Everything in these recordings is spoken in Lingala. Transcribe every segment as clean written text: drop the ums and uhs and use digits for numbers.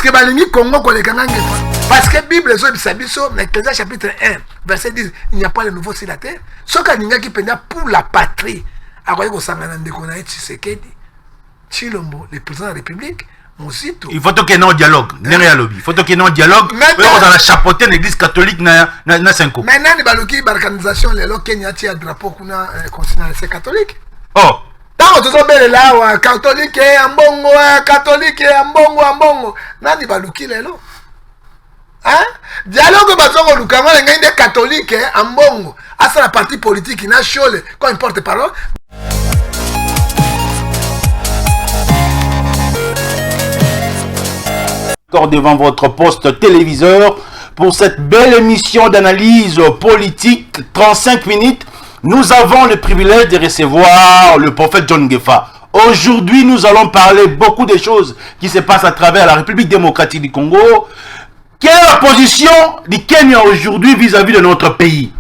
que balingi Congo kolekanga ngefa. Parce que Bible zo bisabiso na Ecclésiaste chapitre 1 verset 10, il n'y a pas de nouveau sur la terre. Soka ninga ki penda pour la patrie. Akoye ko sangana ndeko na Tshisekedi. Chilombo, le président de la République. Il faut qu'il y ait un dialogue. Il faut qu'il y ait un dialogue. Dans la chapeauté de l'église catholique, na 5 ans. Maintenant, il y a une organisation, le Kenya a un drapeau qu'on a considéré c'est catholique. Oh. Tant que tu es là, catholique et ambongo, catholique et ambongo. Nani baluki lelo. Hein? Dialogue bazongo lukama les catholiques et ambongo. À la partie politique, il n'a chole quand il porte parole. Devant votre poste téléviseur pour cette belle émission d'analyse politique 35 minutes. Nous avons le privilège de recevoir le prophète John Ngefa. Aujourd'hui, nous allons parler beaucoup de choses qui se passent à travers la République démocratique du Congo. Quelle est la position du Kenya aujourd'hui vis-à-vis de notre pays?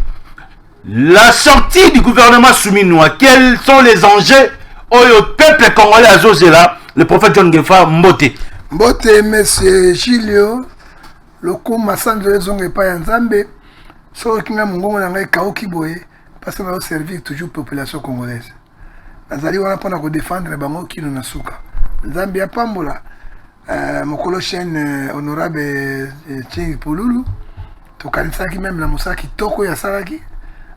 La sortie du gouvernement souminois, quels sont les enjeux au peuple congolais à Zozela? Le prophète John Ngefa Mbote. Mbote, monsieur Gilio, le coup m'a semblé zonge pas en Zambé, sauf qu'il y a un mongo dans les chaos qui boye, parce qu'on a servi toujours la population congolaise. Nazali wana pona ko défendre les bango qui nous nasuka. Zambie a pambola, mon colochène honorable Tchengi Poululu, to kanisa qui même la musaki toko ya salaki,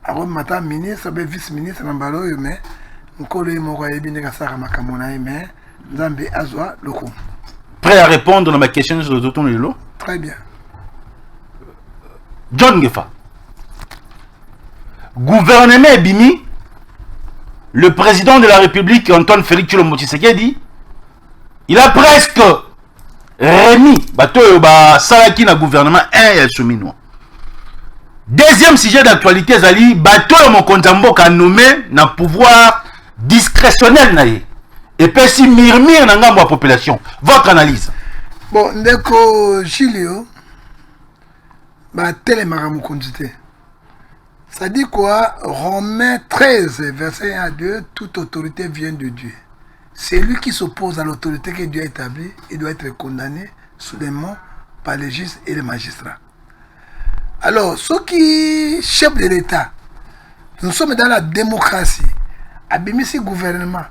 avant matin ministre, vice-ministre nambalo mais nkolo moko yebi ka saka makamona mais Zambie azwa le coup. Prêt à répondre à ma question sur le ton Lilo? Très bien. John Ngefa. Gouvernement Bimi, le président de la République, Antoine Félix Tshilombo Tshisekedi, il a presque remis Salaki na gouvernement 1 et Souminois. Deuxième sujet d'actualité, Zali, Bato Mokonzambo a nommé na pouvoir discrétionnel naïe. Et puis si murmure dans la population. Votre analyse. Bon, ndeko Gilio, télémara mukondité. Ça dit quoi? Romains 13, verset 1 à 2, toute autorité vient de Dieu. C'est lui qui s'oppose à l'autorité que Dieu a établie, il doit être condamné soudainement par les juges et les magistrats. Alors, ceux qui chefs de l'État, nous sommes dans la démocratie. Abimisi gouvernement.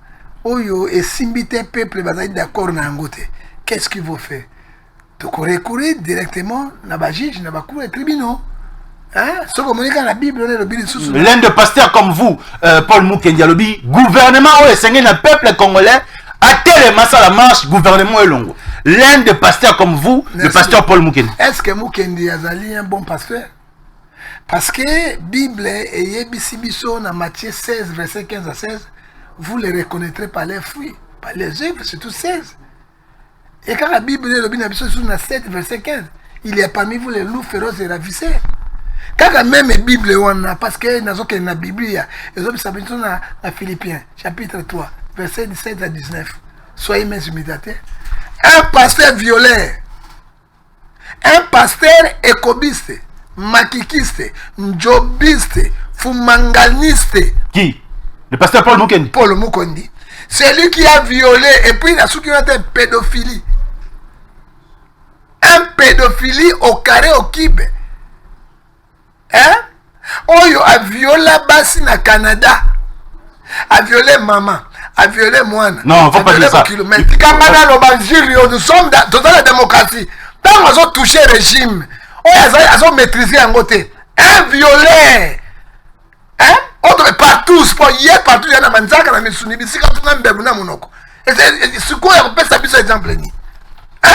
Oyo et simbité peuple bazali d'accord na ngote. Qu'est-ce qu'il faut faire? Tu recourir directement na ba juge na ba cour et tribunaux. Hein? Ce que monique la Bible le Bible sous. L'un de pasteurs comme vous, Paul Mukendi Alobi, gouvernement o esengé na peuple congolais a tellement ça la marche gouvernement est long. L'un de pasteurs comme vous, le pasteur Paul Mukendi. Est-ce que Mukendi Azali un bon pasteur? Parce que Bible et Yebisibiso na Matthieu 16 verset 15 à 16. Vous les reconnaîtrez par les fruits, par les œuvres, surtout 16. Et quand la Bible est le 7, verset 15, il y a parmi vous les loups féroces et ravisseurs. Quand même la Bible, on a, parce que dans la Bible, il y a dans Philippiens, chapitre 3, verset 17 à 19. Soyez mes imitateurs. Un pasteur violeur, un pasteur écobiste, maquikiste, njobiste, fumanganiste. Qui? Le pasteur Paul Mukendi. Paul Mukendi. C'est lui qui a violé et puis il a soulevé une pédophilie. Un pédophilie au carré au kibe. Hein? Oyo a violé Bassi na Canada. A violé maman. A violé moi. Non, faut pas dire ça. Nous sommes dans la démocratie. Tant qu'on a touché le régime, on a maîtrisé un côté. Un violeur. Hein? Partout, hier, partout, il y a un manzaka, il y a un Mitsunibi, il y a un Monoko. Et c'est quoi, on peut s'appuyer exemple ni? Hein?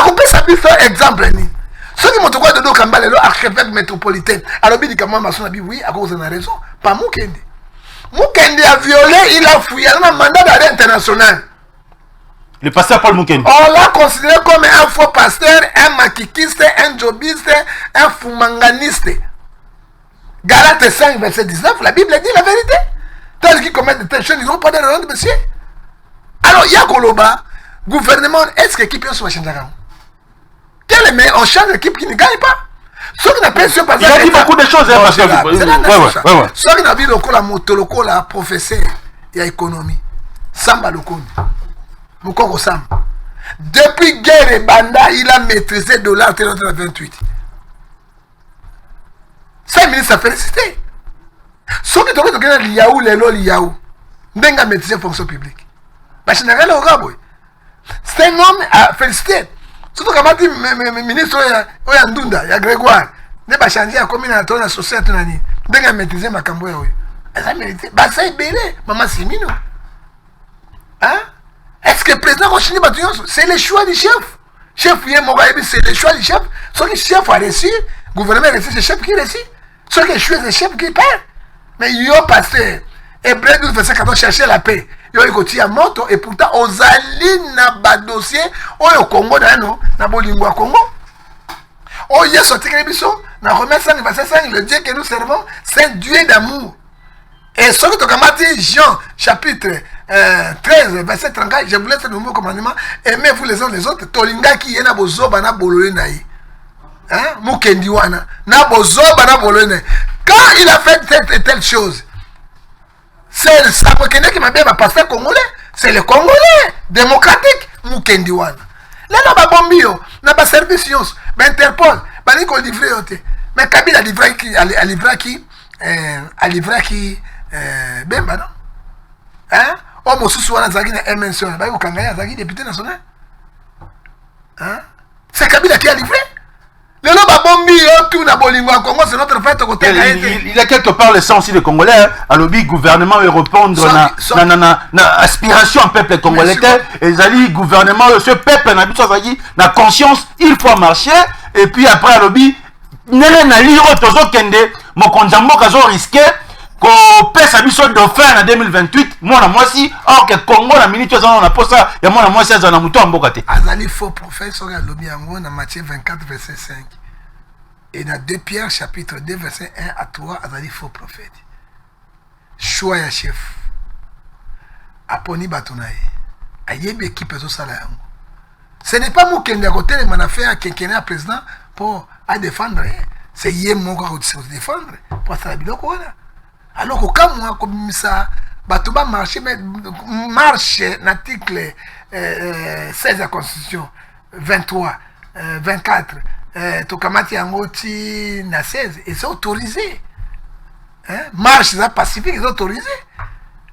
On peut s'appuyer exemple ni? Ceux qui m'ont dit que le Kambale, l'archevêque métropolitain, alors il dit que moi, oui, à cause de la raison, pas Mukendi. Mukendi a violé, il a fouillé, il a un mandat d'arrêt international. Le pasteur Paul Mukendi. On l'a considéré comme un faux pasteur, un maquikiste, un jobiste, un fumanganiste. Galates 5, verset 19, la Bible dit la vérité. Tels qui commettent de telles choses, ils n'ont pas de raison, monsieur. Alors, il y a Koloba, gouvernement, est-ce que l'équipe soit changée? Quel est le meilleur? On change l'équipe qui ne gagne pas. Ceux qui n'ont pas sûr, il a dit beaucoup de choses, hein, c'est ceux qui n'ont pas la moto, la professeur, il y a économie. Samba Lokondi. Mukoko Samba. Depuis guerre et Banda, il a maîtrisé dollar en 28. C'est un ministre à féliciter. Ce qui est le Liaou, Liaou, n'a maîtrisé la fonction publique. C'est un homme à féliciter. Surtout quand le ministre Ndunda, il y a Grégoire, il a changé la commune à la société, il a maîtrisé ma camboya. Il a mérité. Ça est belé, maman Simino. Hein? Est-ce que le président continue à battre? C'est le choix du chef. Chef, c'est le choix du chef. Ce que le chef a reçu, le gouvernement a reçu, c'est le chef qui reçu. Ce que le choix, c'est le chef qui perd. Mais il y a passé. Et Brad 12, verset 14, chercher la paix. Il y a eu à moto et pourtant, aux alliés n'a dossier, au Congo, na Bolingwa Congo. Oh, il y a sorti que les bisous, na remet 5, verset 5, le Dieu que nous servons, c'est un Dieu d'amour. Et ce que tu as dit, Jean, chapitre 13, verset 34, je vous laisse le nouveau commandement, aimez-vous les uns les autres, tolinga qui est na bozoba na bolole naï. Hein? Mukendiwana, na bozoba na bolole naï. Quand il a fait telle chose, c'est le Sakwekene qui m'a bien passé congolais, c'est le Congolais démocratique, Mukendiwana. Là, on a bombi, on a service, on a Interpol, on a livré, mais Kabila a livré qui, Bemba, non? Hein? Oh, mon sous wana zaki na MNC, on a Kangaya zaki député national. Hein? C'est Kabila qui a livré. Le nom Babombi, tout na Bolingwa Congo, c'est notre fête au côté. Il a quelque part le sens aussi des Congolais. À l'objet gouvernement et répondre na aspiration en peuple congolais. Et les gouvernement, ce peuple n'a pas na conscience, il faut marcher. Et puis après à l'objet, nene na liro tozo kende, mon konjambo kazo risqué. Qu'on pèse à biso dauphin en 2028, moi si, or que Congo la minute on a pas ça, et moi c'est dans mouton en bokate. Azali faux prophète sur le lobby en dans Matthieu 24 verset 5. Et dans 2 Pierre chapitre 2 verset 1 à 3, Azali faux prophète. Choix ya chef. Aponi batonaye. Ayebi équipe zo sala yango. Ce n'est pas moi qui ai côté les manafère qui est président pour à défendre. C'est yé mon ko défendre pour ça biloko wala. Alors que quand moi, comme ça, Batouba marche, l'article 16 de la Constitution, 23, 24, Tokamati Angoti, na 16, et c'est autorisé. Hein? Marche, c'est pacifique, c'est autorisé.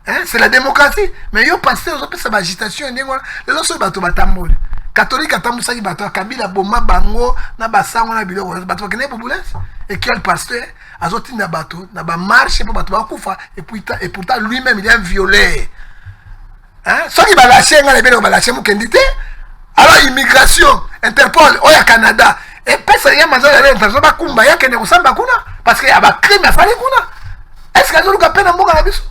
Hein? C'est la démocratie. Mais ils ont passé aux autres agitation, les gens sont Batouba Tamboul. Catholique à Tamboussa qui battent Kabila Boma Bango, na Bassango, na Bilo, Batouba Kene Boboulès, et qui est le pasteur. Azoti na bateau, na ba marche pour bateau kufa et pourtant lui-même il est un violé. Hein? Soit il va lâcher ngale bele va lâcher mukendité. Alors immigration, Interpol, oya Canada. Et pesa ya manzo ya international ba kumba ya kene kusamba kuna parce que y a ba crime à faire kuna. Est-ce que Zoluka peine mboka na biso?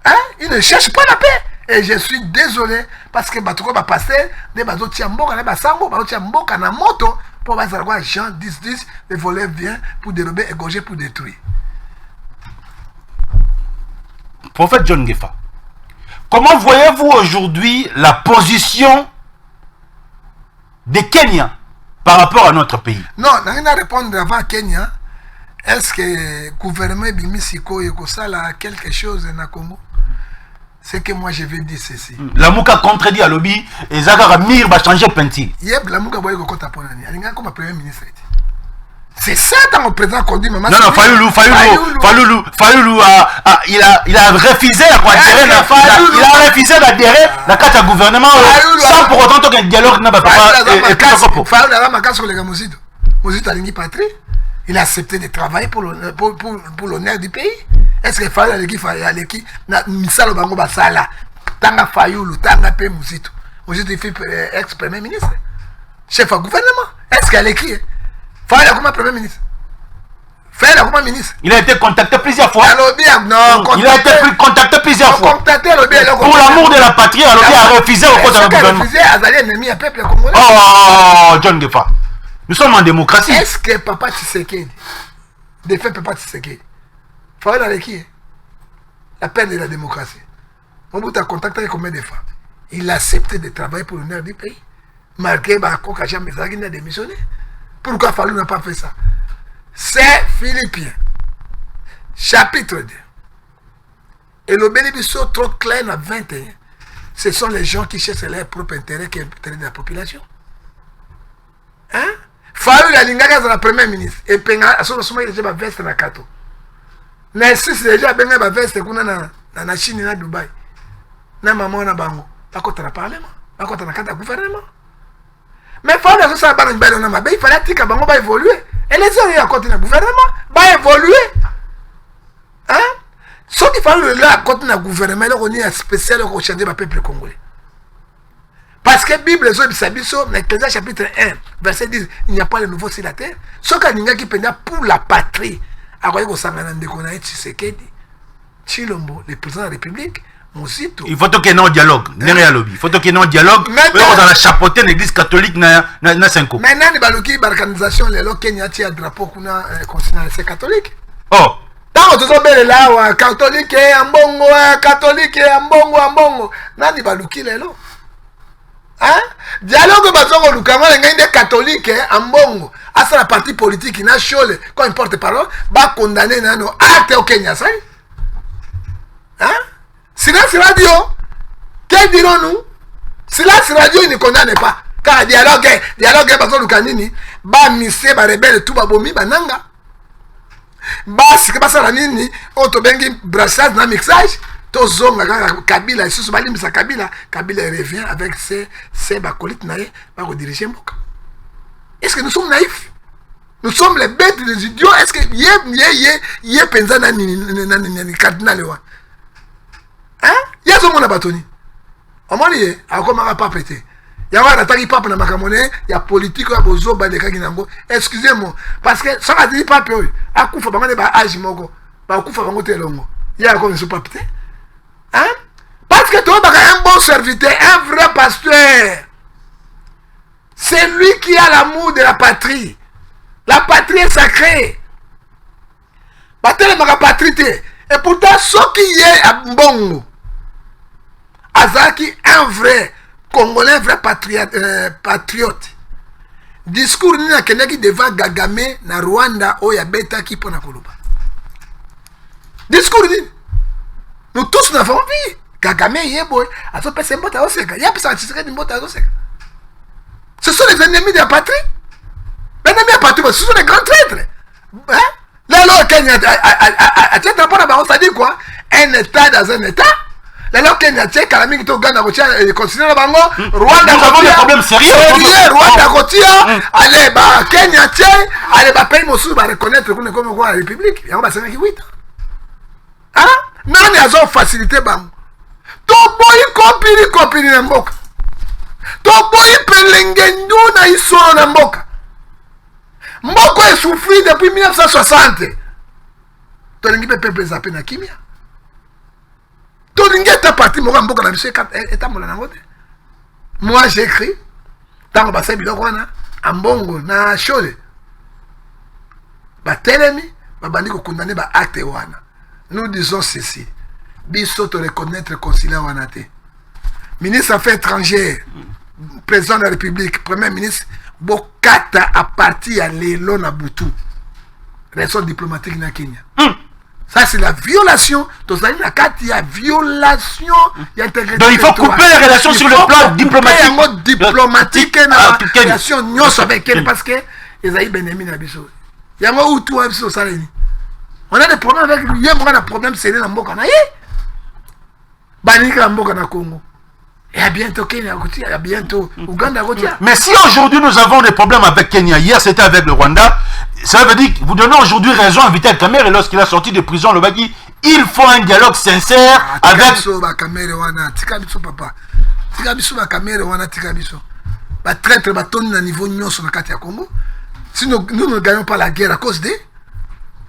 Hein? Il ne cherche pas la paix. Et je suis désolé parce que bateau va passer des bateaux tia mboka na ba sango, bateau tia mboka na moto. Pour voir Jean 10-10, les voleurs viennent pour dérober, égorger, pour détruire. Prophète John Ngefa, comment voyez-vous aujourd'hui la position des Kenyans par rapport à notre pays? Non, je vais répondre avant Kenya. Est-ce que le gouvernement Bimisiko et a quelque chose dans le Congo? C'est que moi je vais dire ceci. La Mouka contredit à lobby et Zagara Mir va changer de peinture. Yep, la Mouka boye kokota ponani. Alinga comme premier ministre. C'est ça dans le président qu'on dit maman. Non, non, Fayoulou il a refusé d'adhérer. Il a refusé d'adhérer à la gouvernement sans pour autant qu'il y ait un dialogue n'a pas Fayoulou a ma sur les gars Mozito. Mozito a lingi patrie. Il a accepté de travailler pour l'honneur du pays. Est-ce que Fayoulou a l'équipe na misalo bango basala tanga Fayoulou tanga pe Mozito. Mozito il fait ex-premier ministre. Chef du gouvernement. Est-ce qu'elle écrit? Fayoulou comme premier ministre. Fayoulou comme ministre. Il a été contacté plusieurs fois. Non, il a été contacté plusieurs fois. Pour l'amour de la patrie, il a refusé au côté du gouvernement. Il a refusé ennemi à peuple congolais. Oh, John Ngefa. Nous sommes en démocratie. Est-ce que Papa Tshisekedi, de fait Papa Tshisekedi, Fayoulou avec qui? La peine de la démocratie. Mobutu a contacté combien de fois? Il a accepté de travailler pour l'honneur du pays. Malgré Bako Kacham Bezagi n'a démissionné. Pourquoi Fayoulou n'a pas fait ça? C'est Philippiens, chapitre 2. Et le bénéfice trop clair dans 21. ce sont les gens qui cherchent leur propre intérêt qui est l'intérêt de la population. Hein? Fayoul alingaka la première ministre et penga aso soma déjà ba veste na kato. Na sisi déjà benga ba veste kuna na Chine na Dubai. Na maman na bango. Bakota na parlement, bakota na kata gouvernement. Mais Fayoul aso sa bana mbele na mabe, il fallait tika bango ba évoluer. Et les gens à côté na gouvernement ba évoluer. Hein? Ce qui fait là à côté na gouvernement, là on est spécial au changer le peuple congolais. Parce que la Bible, Ecclésiaste chapitre 1, verset 10, il n'y a pas de nouveau sur la terre. Ce qu'il y a qui pendant pour la patrie, Chilombo, le président de la République, il faut qu'il y ait un dialogue. Il faut qu'il y ait un dialogue. Dans la chapeauté de l'église catholique, na 5 ans. Maintenant, il y a une organisation, le Kenya, qui a un drapeau qu'on a considéré catholique. Oh! Tant que tu es là, catholique, ambongo, catholique, ambongo, nani baluki lelo. Hein? Dialogue bazongo lukanga ngende catholique ambongo. Asa la parti politique na chole quand il porte parole ba condamner nano acte au Kenya ça. Hein? Silence radio. Que dirons-nous? Silence radio il ne condamne pas. Car dialogue bazongo lukanini ba mise ba rebelle tout ba bomi bananga. Basi que basa la nini auto bengi brassage na mixage. Tozonga Kabila et sous balimisa Kabila revient avec ses bacolites naïfs pour diriger Mboka. Est-ce que nous sommes naïfs? Nous sommes les bêtes, les idiots. Est-ce que yé penza na ni cardinal wa? Hein? Y'a son mon abatoni. Omoni a comment pas péter. Y'a un attaque papa na makamone, y'a politique ya bozo ba de kaginango. Excusez-moi parce que ça va dire papa oi. Akufa bangane ba âge moko. Ba kufa bango telongo. Y'a comme ce papa. Hein? Parce que tu as un bon serviteur, un vrai pasteur. C'est lui qui a l'amour de la patrie. La patrie est sacrée. La patrie. Et pourtant, ce qui est à Mbongo, Azaki, un vrai Congolais, un vrai patriote. Discours ni na kenaki devant Gagame na Rwanda oya beta qui pona koluba. Discours ni. Nous tous nous avons envie. Kagame yeboy, a fait passer mbota oseka. Il y a personne qui serait mbota oseka. Ce sont les ennemis de la patrie. Les ennemis de la patrie, ce sont les grands traîtres. Hein? Là, le Kenya a titre rapport à Baron, ça dit quoi? Un État dans un État. Là, le Kenya tient Kalami qui est au Ghana, il continue à Bango. Rwanda, nous avons des problèmes sérieux. Rwanda, allez, Kenya tient, allez, pays Mossou va reconnaître qu'on est comme quoi la République. Il y a un 58 ans. Hein? Nani azo facilité bango. To boyi kopiri na mboka. To boyi pelengendu na isoro na mboka. Mboko est souffri depuis 1960. To lingi peuple zappé na kimia. To lingi ta parti moko mboka na biso etambola na ngote. Moi j'ai écrit tango ba sebi lokwana ambongo na shole. Ba telemi ba bandi ko condamner ba acte wana. Nous disons ceci. Biso te reconnaître conciliant Wanate. Ministre Affaires étrangères, président de la République, premier ministre, Bokata a parti à Lelo Nabutu. Raison diplomatique na Kenya. Ça c'est la violation. Donc il y a violation. Donc il faut couper les relations sur le plan diplomatique. Il y a un diplomatique et une relation avec elle parce que les Aïe Benemi Nabiso. Il y a un Outou Abiso Saleni. On a des problèmes avec lui, on a des problèmes sérieux dans Mboka. Banika Mboka na Congo. Et à bientôt Kenya, à bientôt Ouganda. Mais si aujourd'hui nous avons des problèmes avec Kenya, hier c'était avec le Rwanda, ça veut dire que vous donnez aujourd'hui raison à Vital Kamerhe lorsqu'il a sorti de prison, le dit il faut un dialogue sincère avec. Traître baton à niveau nyonso na kati ya Congo. Si nous ne gagnons pas la guerre à cause des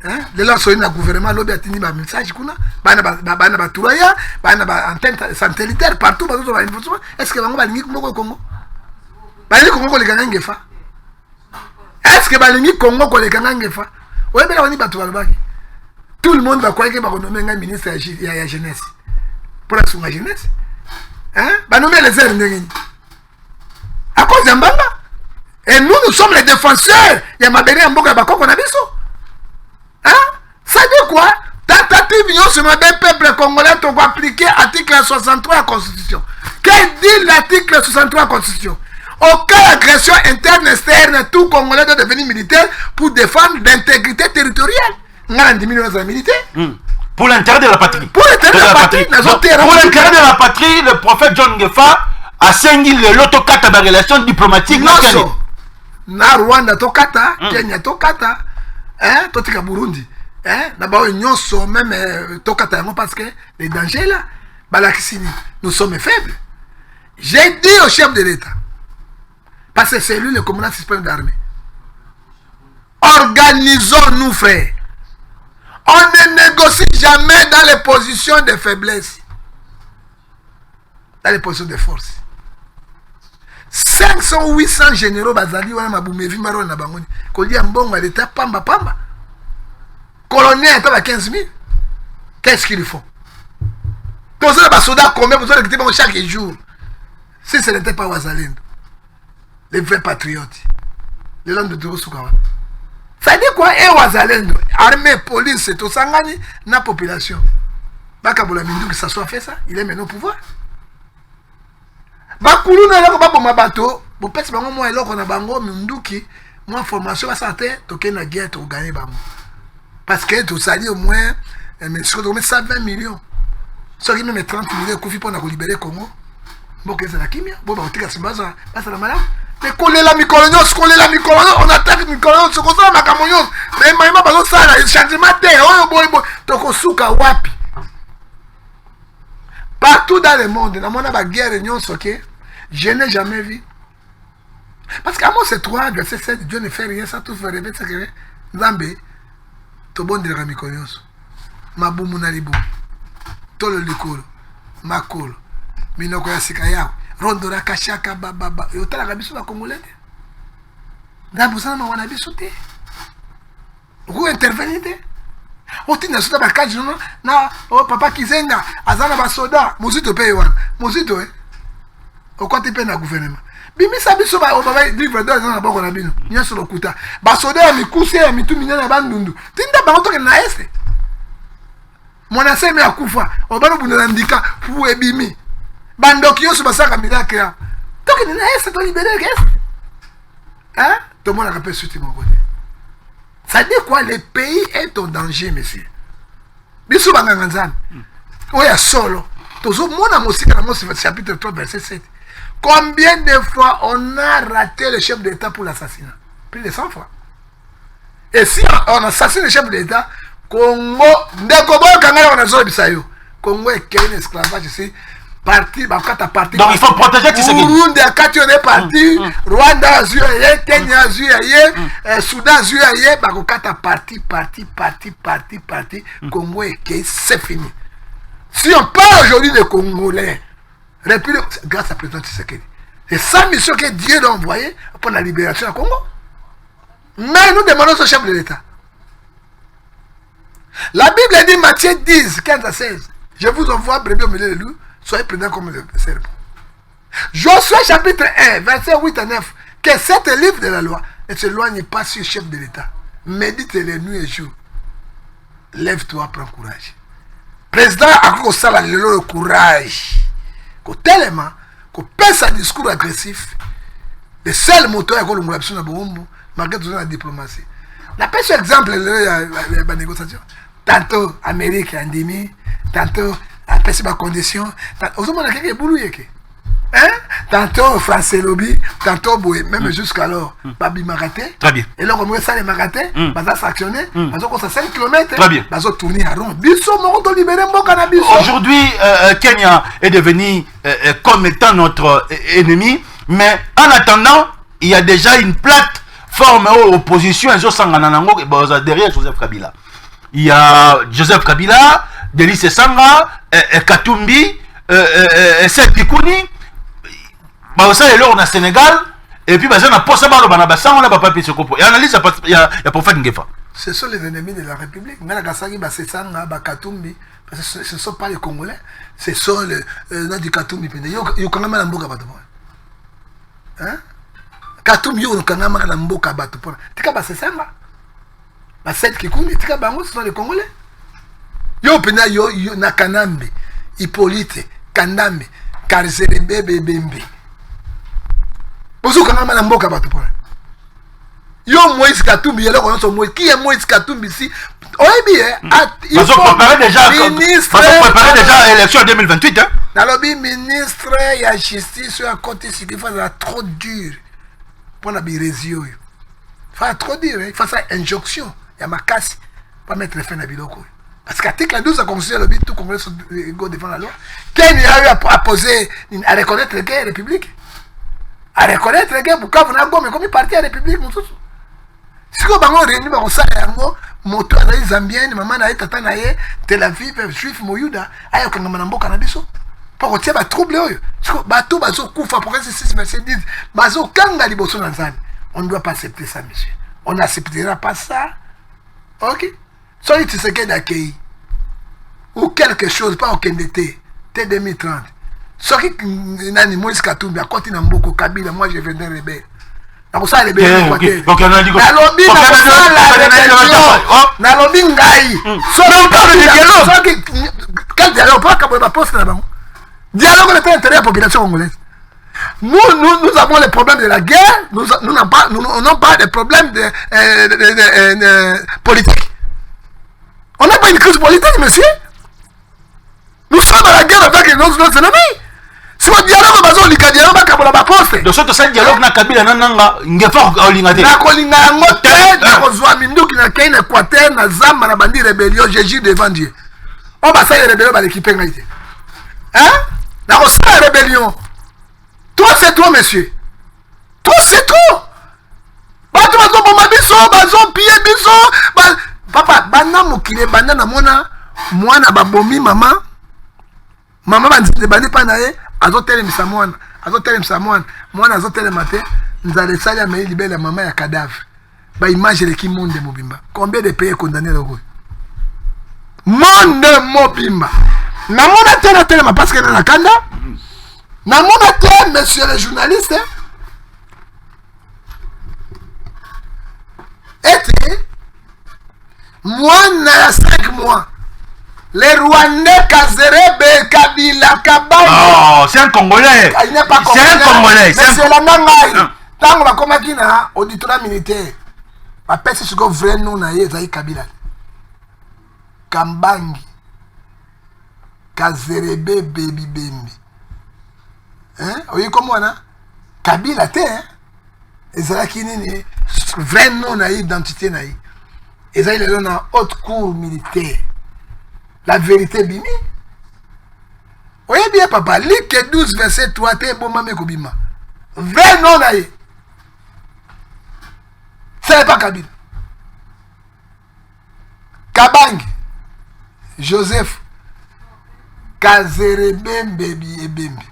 hein, les gens sont dans le gouvernement, l'objet a un message, bana baturaya, bana antenne satellitaire partout, est-ce que vous avez au Congo? Est-ce que vous avez Est-ce que vous avez tout le monde va croire que vous avez un ministre de la jeunesse. Pour la jeunesse. Hein? Vous avez les airs. À cause de Mbamba. Et nous sommes les défenseurs. Il y a Mabéné Mboka Bakoko Nabiso. Hein? Ça dit quoi? Tentative sur le peuple congolais pour appliquer l'article 63 de la Constitution. Que dit l'article 63 de la Constitution? Aucune agression interne, externe, tout Congolais doit devenir militaire pour défendre l'intégrité territoriale. On a 10 millions de militaires. Pour l'intérêt de la patrie. Pour l'intérêt de la patrie. Pour l'intérêt de la patrie, le prophète John Ngefa a signé l'autocata de relation diplomatique. Non, na Rwanda tokata, Kenya tokata, totika Burundi. D'abord, nyonso même tokata parce que les dangers là, balakisini, nous sommes faibles. J'ai dit au chef de l'État, parce que c'est lui le commandant suprême d'armée. Organisons-nous, frères. On ne négocie jamais dans les positions de faiblesse. Dans les positions de force. 500 ou 800 généraux bazali wana mabumevi maro na bangoni. Kolia mbongo à l'état pamba pamba. Colonel est à 15 000. Qu'est-ce qu'ils font? Tous les soldats combien vous avez quitté chaque jour. Si ce n'était pas Wazalendo, les vrais patriotes, les gens de Dorosukawa. Ça dit quoi? Et Wazalendo, armée, police, c'est au Sangani, la population. Bakabola Mindou qui s'assoit fait ça, il est maintenant au pouvoir. Bakulu na lako babo mabato, bo pesi bango mo eloko na bango Minduki, moi formation va santé, toke na guerre to gagner bango. Parce que tout ça dit au moins mais ce que 120 millions. Ce qui même 30 millions kufi pour na libérer Congo. Mboka c'est la kimia, bo ba otika simbaza, basa la malade. Mais coller la micronios, on attaque micronios, ce qu'on ça makamonios. Mais maïma bazo ça là, changement terre, oh boy boy, toko suka wapi. Partout dans le monde, dans mon guerre réunion soké, je n'ai jamais vu. Parce qu'à moi c'est 3, verset 7, Dieu ne fait rien, ça tout fait rêver, c'est que Nzambe, to bon de ramikonios. Mabumu na libu. Tolo likolo, makolo. Minoko ya sikaya. Rondora kashaka baba. Et autant la biso ba congolais. Dans ça na wana biso te. Vous intervenez. Otina soda ba kaji no na o papa Kizenga azana ba soda muzito pe wana. Muzito okwati pe na gouvernement. Bimisa biso ba o baba livre d'or azana ba ko na bino. Nyaso lokuta. Ba soda ya mikuse ya mitu minene ba ndundu. Tinda ba ngoto ke na este. Mwana seme akufa. Obano bunela ndika fu ebimi. Bandoki yosu basaka miracle. Donc il est to libérer qu'est-ce? Hein? Tout le monde a rappelé sur mon côté. Ça dit quoi? Le pays est en danger, monsieur. Bisou banganzan. Oya solo. Tozo mona mosika na mosi chapitre 3 verset 7. Combien de fois on a raté le chef d'État pour l'assassinat? Plus de 100 fois. Et si on assassine le chef d'État, Congo, ndeko boyo kangala wana zo bisayo. Congo est qu'un esclavage ici. Parti, parti. Donc il faut protéger qui c'est qui. Burundi a est parti, Rwanda a zui, Kenya a zui, Soudan a zui, Bakokata parti. Congo est que c'est fini. Si on parle aujourd'hui de Congolais, grâce à président Tshisekedi, c'est sa mission que Dieu a envoyée pour la libération du Congo. Mais nous demandons au chef de l'État. La Bible dit Matthieu 10, 15 à 16. Je vous envoie brebis au milieu de loups. Soyez prudents comme le serpent. Josué chapitre 1, verset 8 à 9. Que cet livre de la loi ne s'éloigne pas sur le chef de l'État. Médite les nuits et jours. Lève-toi, prends courage. Président a le courage. Tellement qu'on pèse un discours agressif. Le seul moteur est le malgré toute la diplomatie. La pêche exemple, la négociation. Tantôt Amérique en demi, tantôt après ces conditions, tantôt français lobby, tantôt Boué, même jusqu'alors, Babi Maraté. Très bien. Et là, on va les Maraté, Baza sanctionné, Baza qu'on 5 km, très bien. Baza tourner à rond. Bisso, on libéré mon cannabis. Aujourd'hui, Kenya est devenu comme étant notre ennemi, mais en attendant, il y a déjà une plateforme opposition derrière Joseph Kabila. Il y a Joseph Kabila, Delis Sanga, Katumbi, Seth Kikouni, on a Sénégal, et puis on a posé on a papa Pissokopo. Et analyse, il y a prophète Ngefa. Ce sont les ennemis de la République. Mais la Gassagi, Sanga, Katumbi, parce que ce ne sont pas les Congolais, ce sont les noms du Katumbi. Il y a quand même un mboka bateau. Hein? Katumbi, il y a quand même un mboka bateau. Tika Sanga. Seth Kikouni, Tika Bango, ce sont les Congolais. Yo pena yo na Kanambe, Hippolyte, Kanambe, Kazerebe Bembe. Bozo kanga na mboka bato pona. Yo Moïse Katumbi, yelo kono so Moïse. Qui est Moïse Katumbi ici? Oyebi il faut préparer déjà l'élection 2028 hein. Nalobi ministre ya justice ya côté ce qui fait trop dur pour na birezio. Fa trop dur, il faut ça injonction ya makasi pour mettre fin na biloko. Parce qu'article 12 de la Constitution, le tout Congrès go devant la loi. Quel a eu à poser, à reconnaître la République? À reconnaître la pourquoi vous n'avez pas mais comme parti à la République, si vous avez réuni, vous avez moto à la Zambien, maman a été à Tel Aviv, Juif, Moyuda, aïe, quand on a un cannabis. Pour que tu aies trouble, bateau, bateau, koufa, pour que ces 6 messieurs disent, bateau, quand on a liboso dans la on ne doit pas accepter ça, monsieur. On n'acceptera pas ça. Ok? Soit tu sais qu'il d'accueil ou quelque chose, pas aucun été, t'es 2030. Soit qui nani Moïse Katumbi à côté d'un beaucoup Kabila, moi je viendrai rebelle. Donc ça les rebelles. Donc on a dit que la lobby na lobby ngai. Soit qui quel dialogue pas comme la poste là-bas. Dialogue avec l'intérêt de la population congolaise. Nous avons les problèmes de la guerre, nous n'avons pas de problèmes de politique. On n'a pas une crise politique, monsieur. Nous sommes à la guerre avec nos ennemis. Si on dialogue, on va dialogue avec la poste. De sorte que dialogue na Kabila nanga ngefa olingate. Na kolinga ngote, na kozwa minduki na Kenya Équateur na Zamba na bandi rébellion, Jésus devant Dieu. On va faire rébellion par l'équipe ngaité. Hein? Na kosa rébellion. Toi c'est toi monsieur. Toi c'est toi. Bato bazo bomba biso, bazo piller biso. Papa, bana mokile bana na mwana babomi mama banzi bandi pa na ye azotelemisa mwana mwana azotelema te nzala esali amei libele ya mama ya cadavre baimage eleki monde mobimba. Combien de pays condamné loko monde mobimba namona te na telema parce que na kanda namona te monsieur le journaliste ete mwana ya 5 mois les Rwandais Kazerebe Kabila Kabanga. Oh, c'est un Congolais. Il n'est pas Congolais. C'est un Congolais. Mais c'est la nangai. Tant que comme qui na auditoire militaire. La personne ce que vrai nom na Ezaï Kabila. Kambangi. Kazerebe baby baby. Hein? Oye comment na? Kabila te hein? Ezala kinini vrai nom na identité na yi. Ezaï le nom na haute cour militaire. La vérité bimi. Oye bien papa, Luc 12 verset 3 te bon mame kobima. Vrai non naïe. Ce n'est pas Kabila. Kabang Joseph Kazerebe baby ebembe.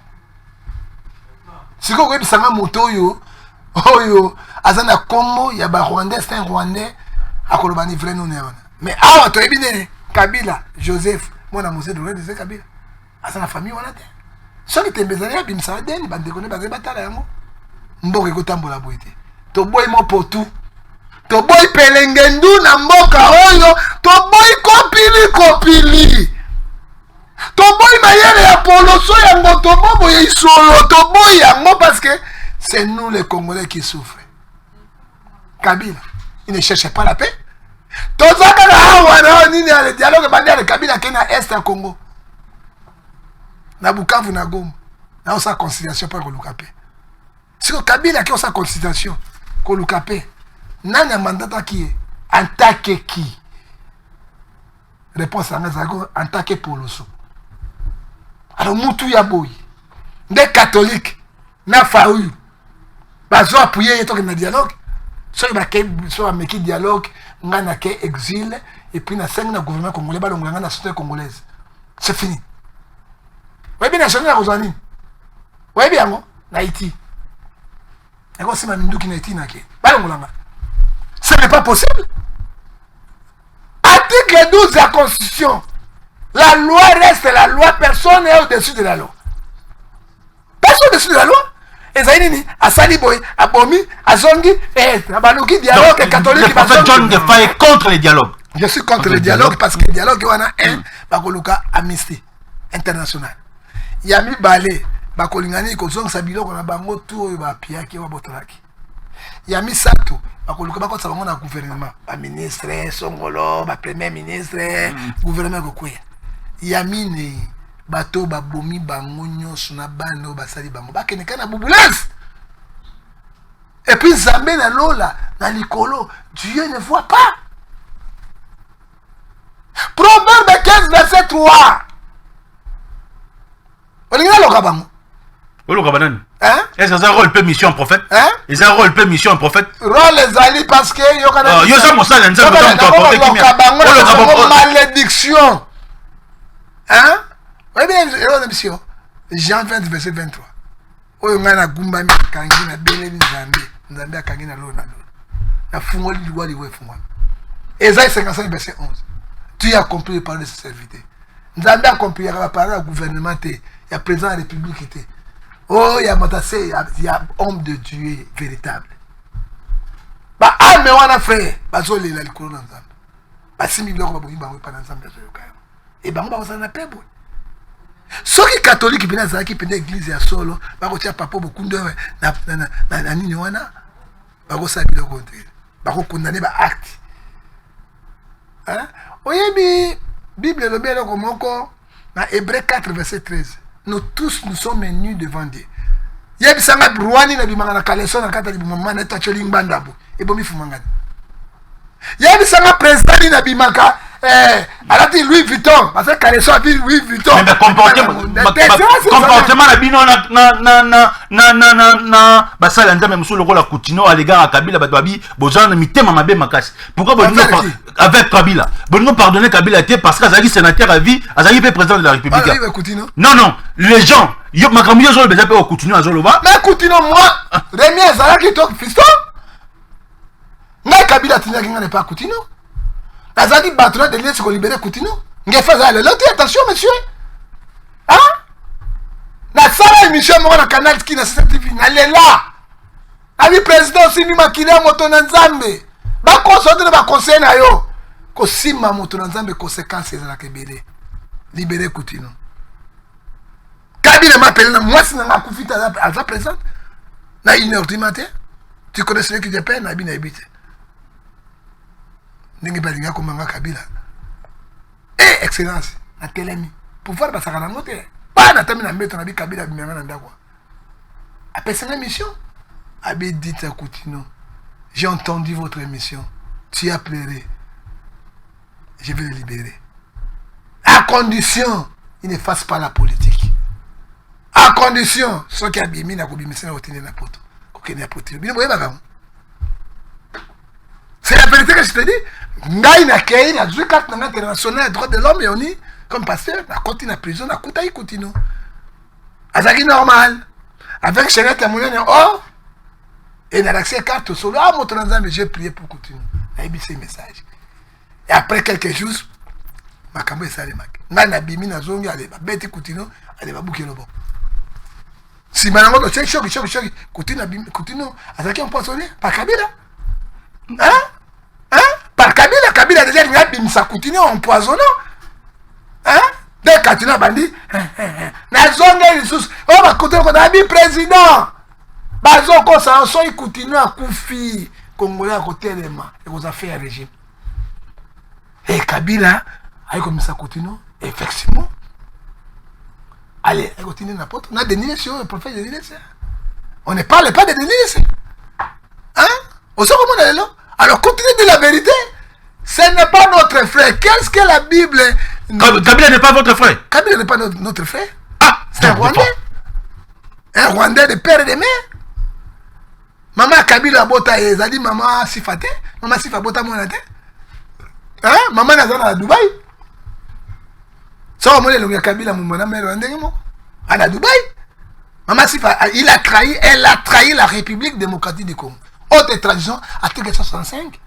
Siko ko bisanga moto oyo azana kombo ya ba Rwandais, c'est un Rwandais akolobani vrai non na. Mais awa to ebine Kabila, Joseph, mon amour de l'ouest de Kabila. À sa famille, on a dit. Ce qui était besoin de bim sarden, bande de connaître batala yango. Mboka ko tambola boité. To boy mo potu. To boy pelengendu na mboka oyo, to boy kopili. To boy mayele ya poloso yango to bobo ya isolo, to boy yango parce que c'est nous les Congolais qui souffrent. Kabila, il ne cherchait pas la paix. Tozaka na hawa nini le dialogue bandi avec Kabila kena est à Congo. Na Bukavu na Goma. Na sa conciliation pas ko lukape. Si Kabila qui sa conciliation ko lukape. Nani mandata qui attaque qui? Réponse à Ngazako attaque Poloso. Alors mutu ya boy. Des catholiques na faou. Bazo appuyer to na dialogue. Soit il y a un dialogue, il y a un exil, et puis il y a un gouvernement congolais, il y a une société congolaise. C'est fini. Vous voyez bien, il y a un Vous voyez bien, en Haïti. Il y a un Haïti. Ce n'est pas possible. Article 12 de la Constitution. La loi reste la loi, personne n'est au-dessus de la loi. Personne au-dessus de la loi. Ezaïni, Asali Boy, Abomi, Azongi, Abalouki, dialogue catholique. Le prophète John Gefa est contre les dialogues. Je suis contre le dialogue parce que le dialogue, il y a un Bagoluka Amnesty International. Yami Balé, bakolingani kozongisa biloko na bango tu oyo bapiaki babotolaki ya misato bakoluka bakotisa bango na gouvernement baministre songolo bapremier ministre gouvernement ekokweya ya mine bato babomi bango nyonso na bana oyo basali bango bakendeka na bubulance et puis nzambe na lola na likolo Dieu ne voit pas. Proverbe 15 verset 3 olinga loka bango oloka banani hein est-ce que ça rôle peu mission prophète hein et ça rôle peu mission prophète rôle les alliés parce que yokana yo ça mosala nzambe donc apporter qui malédiction hein oui bien mission Jean 20 verset 23 oyo ngana gumba mi kangi na bele nzambe akangi na lo na fungoli liwa liwe fungoli Esaïe 55 verset 11 Dieu a compris les paroles de ses serviteurs nzambe a compris la parole du gouvernement il y a président de la république oh il y a matassé il y a homme de Dieu véritable ba ame wana frère bazolela likolo na nzambe basimi biloko baboyi bango pa na nzambe azoyoka et bango bazana na pebo soki catholique bina zaki pende église ya solo bakotia papa bokundo na nini wana bakosa biloko te bako condamner ba acte hein oyebi Bible le belo komoko na Hébreux 4 verset 13 nous tous nous sommes nus devant Dieu yebi sanga bruani na bimanga na kaleso na kata libumama na tacholi ngbandabo ebomi fumangani yebi sanga président na bimaka alati Louis Vuitton parce que kaleso a Louis Vuitton mais comportement na bino na basala nzambe musolo ko la Coutinho à l'égard à Kabila babi bozana mitema mabe makasi pourquoi bonno avec Kabila bonno pardonner Kabila était parce que azali sénateur à vie azali président de la République non les gens yo makambo yo zo beza pe Coutinho azoloba mais Coutinho moi Rémi azalaki to fiston ngai Kabila tinaki ngane pas Coutinho azali batona de laisser ko libérer Coutinho ngai faza le lot attention monsieur hein na sala émission mo na canal qui na CCTV na lela abi président simi makila moto na nzambe ba consulter ba conseil na yo ko sima moto na nzambe conséquences za kebele libérer Coutinho Kabila m'appelle na moi sina na kufita à sa présente na 1h du matin tu connais celui qui te paie na bina habite ningi balinga ko manga Kabila excellence na telemi pouvoir ba sakana ngote pas na tamina meto na bi Kabila bimanga na ndako après cette mission abi dit à Coutinho j'ai entendu votre émission tu as pleuré je vais le libérer à condition il ne fasse pas la politique à condition ceux qui abimi na kobimisa na otine na poto kokene na poto bino boyeba ka c'est la vérité que je te dis ngai na kei na joué carte internationale des droits de l'homme et on y comme pasteur na côté na prison na kutai Coutinho azaki normal avec Chéret Tamounian oh et na l'accès carte solo ah mon nzambe j'ai prié pour Coutinho na ibi ces messages et après quelques jours makambo esale mak ngai na bimi na zongi ale ba beti Coutinho ale ba bukelo bo si manango to choki Coutinho azaki empoisonné par Kabila par Kabila déjà il a bimisa Coutinho empoisonnant dès Coutinho bandi na zonge lisusu o ba Coutinho ko na bi président bazoko sa so Coutinho akufi Congolais à côté telema et aux affaires régime et Kabila a commencé à Coutinho effectivement allez continuer n'importe on a dénié sur le prophète de Denis on ne parle pas de Denis hein on sait comment on est là alors continuez de la vérité ce n'est pas notre frère qu'est-ce que la Bible Kabila n'est pas votre frère Kabila n'est pas notre frère ah c'est un Rwandais de père et de mère maman Kabila bota ezali maman Sifate maman Sifa bota monate hein maman nazana à Dubaï ça on le Kabila mumana mère Rwandais mo à Dubaï maman Sifa elle a trahi la République démocratique du Congo haute tradition article 65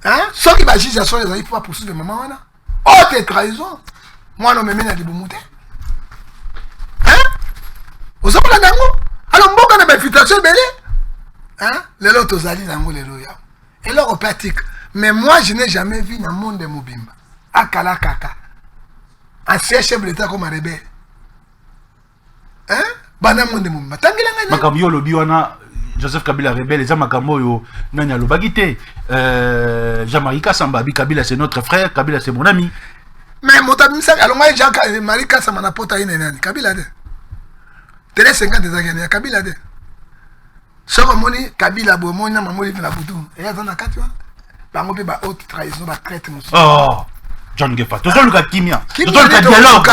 hein ceux qui va juger à son les pas poursuivre maman wana haute trahison moi non me mena libumute hein ozokola dango alors mboka na infiltration belé hein les autres zali dango les loya et leur pratique mais moi je n'ai jamais vu dans le monde de Mobimba akala kaka ancien chef de l'État comme un rebelle hein bana monde mo matangela ngana makambo yo lobi wana Joseph Kabila rebelle eza makambo yo nani alobaki te Jean-Marie Kassamba bi Kabila c'est notre frère, Kabila c'est mon ami. Mais motabimisa alonga Jean-Marie Kassamba na pota ine nani Kabila de tele 50 des années Kabila de soko moni Kabila bo moni na mamoli na butu et ya zana kati wa bango pe ba haute trahison ba traite musu. Oh John Gefa to le kimia to le dialogue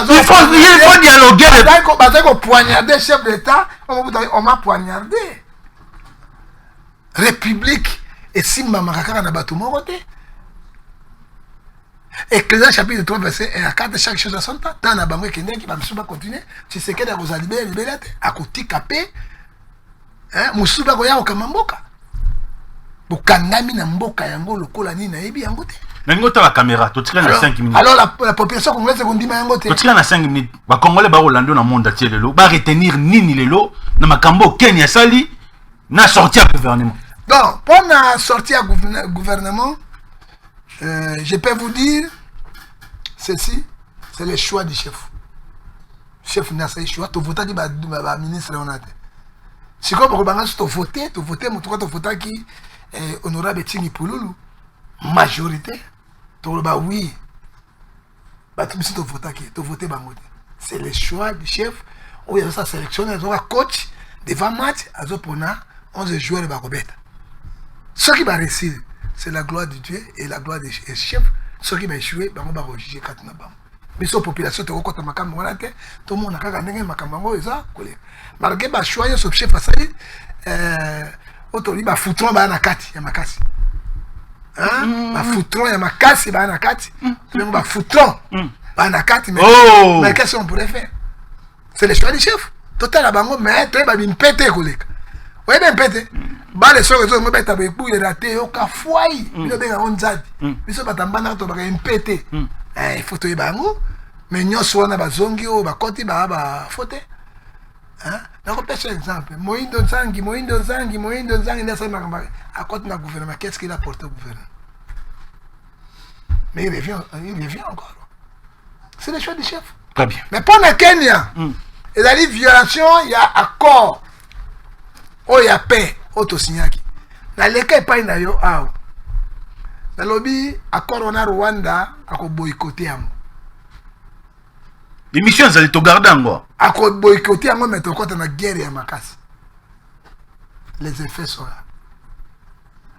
il faut dialoguer bazako poignarder chef d'état on m'a poignardé république et simba makaka na bato moko te. Ecclésiaste chapitre 3 verset 1 à 4 chaque chose à son temps dans la banque qui n'est qui va me continuer si c'est que la rosalibé libérate à côté capé hein musuba ko ya okamamboka bokangami na mboka yango lokola nini na yebi yango te. Nango ta la caméra, tu tires na 5 minutes. Alors la population congolaise kondima yango te. Tu tires na 5 minutes. Ba congolais ba Rolando na monde entier lelo, ba retenir nini lelo na makambo Kenya sali na sortir gouvernement. Donc pour na sortir gouvernement je peux vous dire ceci, c'est le choix du chef. Chef n'a pas le choix, tu votes qui ba ministre on a. Si quoi pour banga tu voter mon tu voter qui honorable Tingi Pululu majorité tu ba oui. Ba tu tu voter bango. C'est le choix du chef où il y a sa sélection, il y a coach devant match, azopona 11 joueurs ba kobeta. Ce qui va réussir, c'est la gloire de Dieu et la gloire des chefs. Ce qui va échouer, bango ba rejuger katna bango. Mais sur population te kokota makambo wana te, tout le monde a kaka ndenge makambo ngo eza kole. Malgré ba choix sur chef asali autori ba foutron ba na kati ya makasi. Hein? Ba foutron ya makasi ba na kati. Ba foutron ba na kati mais qu'est-ce qu'on pourrait faire? C'est le choix du chef. Total la bango mais toi ba bimpete koleka. Ouais ben pete. Ba les soeurs zo mbeta ba epou ya raté yo ka foi. Bino benga onzadi. Biso batambana to ba impete. Il faut te bango mais nyonso wana bazongi o bakoti ba fote. Hein? Donc un exemple. Moïndo Nzangi n'a pas à côté de gouvernement. Qu'est-ce qu'il a apporté au gouvernement? Mais il revient encore. C'est le choix du chef. Très bien. Mais pendant Kenya, il y a des violations, il y a accord. Oh, il y a paix. Autosignaki. La leka pas na yo ao. La lobby accord on a Rwanda à boycotter amo. L'émission ça to garder ngo. À boycotter amo mais to kota na guerre ya makasi. Les effets sont là.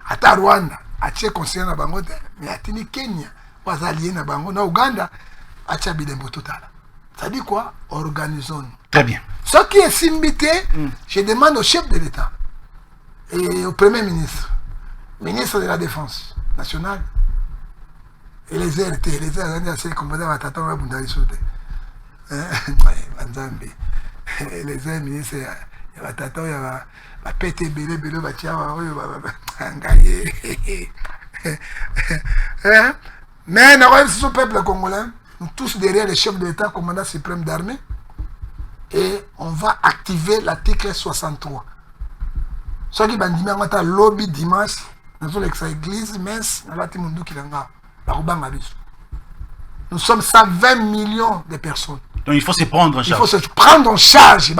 Ata Rwanda atie conseiller na bango te mais atini Kenya wazalié na bango na Uganda atia bidembo total. Ça dit quoi? Organisons. Très bien. Ce qui est simbité, je demande au chef de l'État et au Premier ministre, ministre de la Défense nationale, et les RT, les RT, c'est comme ça, on va bounder sur les ministres, il y a tata, il y a pété belé, belé, mais nous sommes ce peuple congolais, nous tous derrière le chef de l'État, commandant suprême d'armée, et on va activer l'article 63. Ce qui va dire que lobby dimanche, dans l'église, messe, nous sommes 120 millions de personnes. Donc il faut se prendre en charge. Il faut se prendre en charge.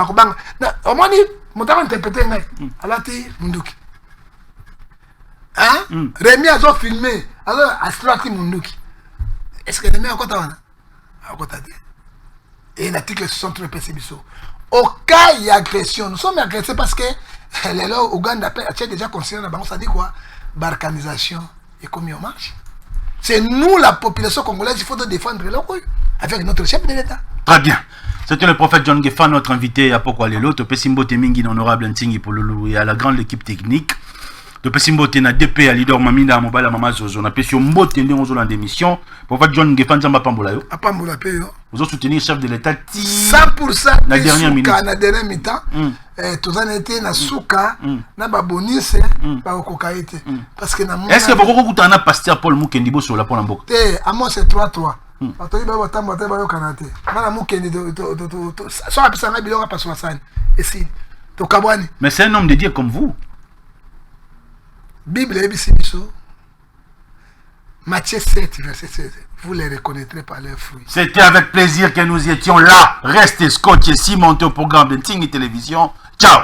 Au moins, mon temps interprété, alati munduki. Hein? Rémi a filmé, alors Astraki munduki. Est-ce que Rémi a quoi et l'article 63 PCBISO. Au cas il y a agression, nous sommes agressés parce que les lois Ouganda a déjà considéré la banque, ça dit quoi? Balkanisation et commis en marche. C'est nous, la population congolaise, il faut défendre le rôle avec notre chef de l'État. Très bien. C'était le prophète John Gefa, notre invité à Pokwa Lelo. Tope Simbote Mingi, honorable Ntingi Pululu et à la grande équipe technique. Tope Simbote na DP à leader Maminda Mobala Mama Zozo. Na Pesio Mbote Ndé Ozo dans l'émission. Prophète John Gefa Nzamba Pambola yo. Apambola Peyo. Vous avez soutenu le chef de l'État 100% la dernière minute. Na dernière mi-temps. Tous en été na souka na babonise ba okokaite parce que na est-ce que beaucoup de temps pasteur Paul Mukendi sur la pona mboko te amo c'est 3-3 atoi ba batambo te ba yo kanate na Mukendi so apesa na biloko pa 60 et si to kabwani mais c'est un homme de Dieu comme vous. Bible ebisi biso Matthieu 7, verset 16. Vous les reconnaîtrez par leurs fruits. C'était avec plaisir que nous étions là. Restez scotchés, cimentés au programme de Tingui Télévision. Ciao.